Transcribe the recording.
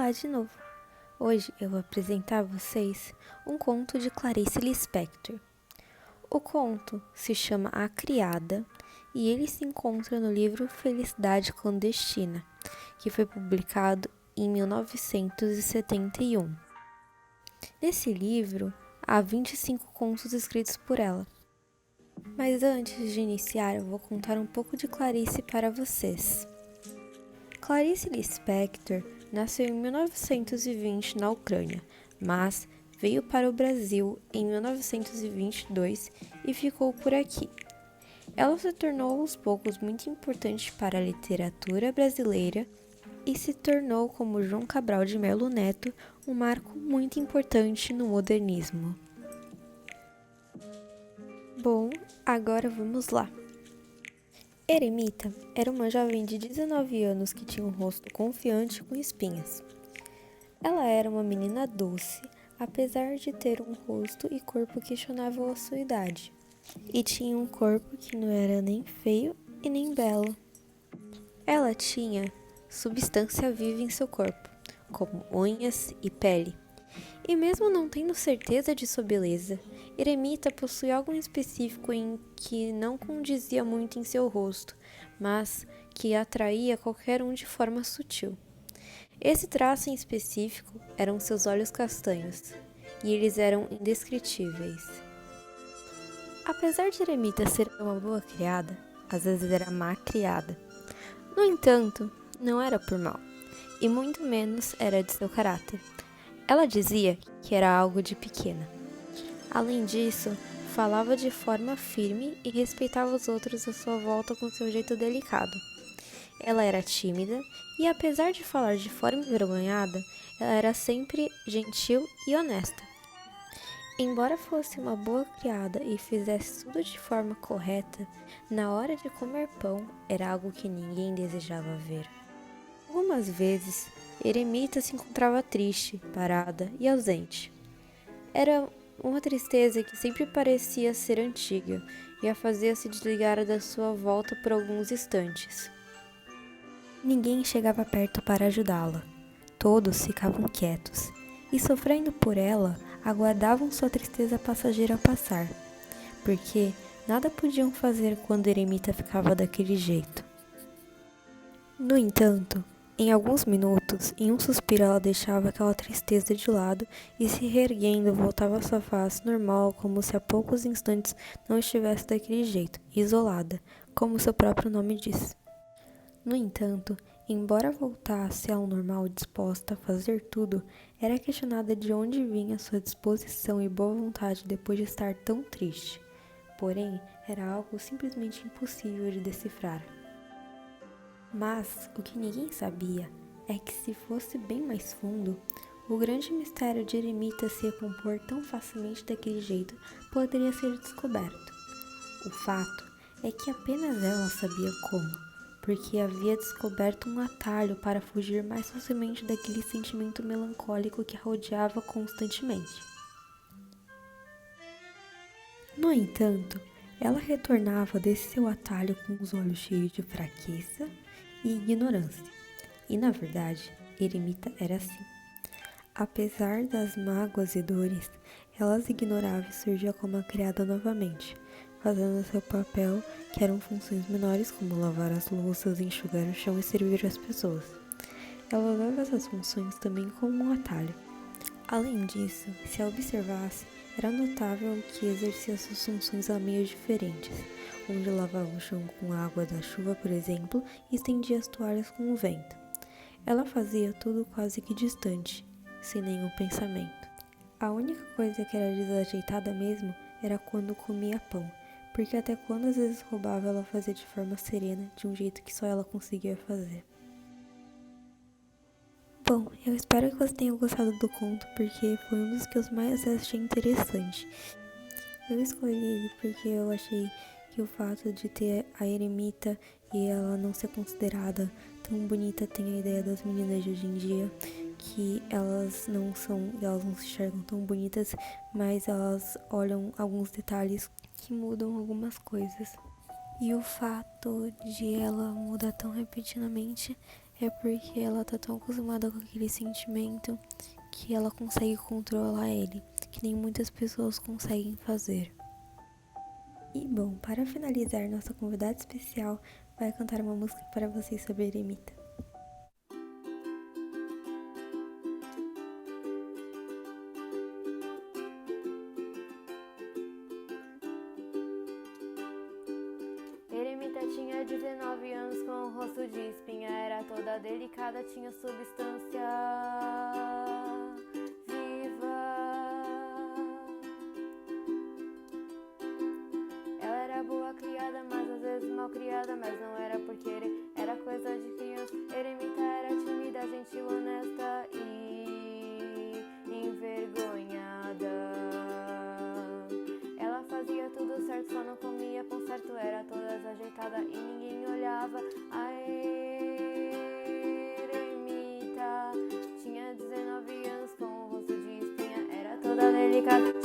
Olá de novo! Hoje eu vou apresentar a vocês um conto de Clarice Lispector. O conto se chama A Criada e ele se encontra no livro Felicidade Clandestina, que foi publicado em 1971. Nesse livro, há 25 contos escritos por ela. Mas antes de iniciar, eu vou contar um pouco de Clarice para vocês. Clarice Lispector nasceu em 1920 na Ucrânia, mas veio para o Brasil em 1922 e ficou por aqui. Ela se tornou aos poucos muito importante para a literatura brasileira e se tornou, como João Cabral de Melo Neto, um marco muito importante no modernismo. Bom, agora vamos lá. Eremita era uma jovem de 19 anos que tinha um rosto confiante com espinhas. Ela era uma menina doce, apesar de ter um rosto e corpo que questionavam a sua idade. E tinha um corpo que não era nem feio e nem belo. Ela tinha substância viva em seu corpo, como unhas e pele. E mesmo não tendo certeza de sua beleza, Eremita possuía algo específico em que não condizia muito em seu rosto, mas que atraía qualquer um de forma sutil. Esse traço em específico eram seus olhos castanhos, e eles eram indescritíveis. Apesar de Eremita ser uma boa criada, às vezes era má criada. No entanto, não era por mal, e muito menos era de seu caráter. Ela dizia que era algo de pequena. Além disso, falava de forma firme e respeitava os outros à sua volta com seu jeito delicado. Ela era tímida e, apesar de falar de forma envergonhada, ela era sempre gentil e honesta. Embora fosse uma boa criada e fizesse tudo de forma correta, na hora de comer pão era algo que ninguém desejava ver. Algumas vezes, Eremita se encontrava triste, parada e ausente. Era uma tristeza que sempre parecia ser antiga e a fazia se desligar da sua volta por alguns instantes. Ninguém chegava perto para ajudá-la. Todos ficavam quietos e, sofrendo por ela, aguardavam sua tristeza passageira passar, porque nada podiam fazer quando Eremita ficava daquele jeito. No entanto, em alguns minutos, em um suspiro, ela deixava aquela tristeza de lado e, se reerguendo, voltava à sua face normal, como se há poucos instantes não estivesse daquele jeito, isolada, como seu próprio nome diz. No entanto, embora voltasse ao normal disposta a fazer tudo, era questionada de onde vinha sua disposição e boa vontade depois de estar tão triste. Porém, era algo simplesmente impossível de decifrar. Mas o que ninguém sabia é que, se fosse bem mais fundo, o grande mistério de Eremita se recompor tão facilmente daquele jeito poderia ser descoberto. O fato é que apenas ela sabia como, porque havia descoberto um atalho para fugir mais facilmente daquele sentimento melancólico que a rodeava constantemente. No entanto, ela retornava desse seu atalho com os olhos cheios de fraqueza e ignorância. E, na verdade, Eremita era assim. Apesar das mágoas e dores, ela as ignorava e surgia como a criada novamente, fazendo seu papel, que eram funções menores como lavar as louças, enxugar o chão e servir as pessoas. Ela usava essas funções também como um atalho. Além disso, se a observasse, era notável que exercia suas funções a meios diferentes, onde lavava o chão com a água da chuva, por exemplo, e estendia as toalhas com o vento. Ela fazia tudo quase que distante, sem nenhum pensamento. A única coisa que era desajeitada mesmo era quando comia pão, porque até quando às vezes roubava, ela fazia de forma serena, de um jeito que só ela conseguia fazer. Bom, eu espero que você tenha gostado do conto, porque foi um dos que eu mais achei interessante. Eu escolhi ele porque eu achei que o fato de ter a Eremita e ela não ser considerada tão bonita tem a ideia das meninas de hoje em dia, que elas não se enxergam tão bonitas, mas elas olham alguns detalhes que mudam algumas coisas. E o fato de ela mudar tão repentinamente É porque ela tá tão acostumada com aquele sentimento que ela consegue controlar ele, que nem muitas pessoas conseguem fazer. E bom, para finalizar, nossa convidada especial vai cantar uma música para vocês sobre a eremita. Eremita tinha 19 anos com o rosto de espinha, era toda delicada, tinha substância viva. Ela era boa criada, mas às vezes mal criada, mas não era por querer, era coisa de criança. Eremita era tímida, gentil, honesta e envergonhada. Ela fazia tudo certo, só não comia pão certo, era toda desajeitada e ninguém olhava. A eremita tinha 19 anos com o rosto de espinha, era toda delicada.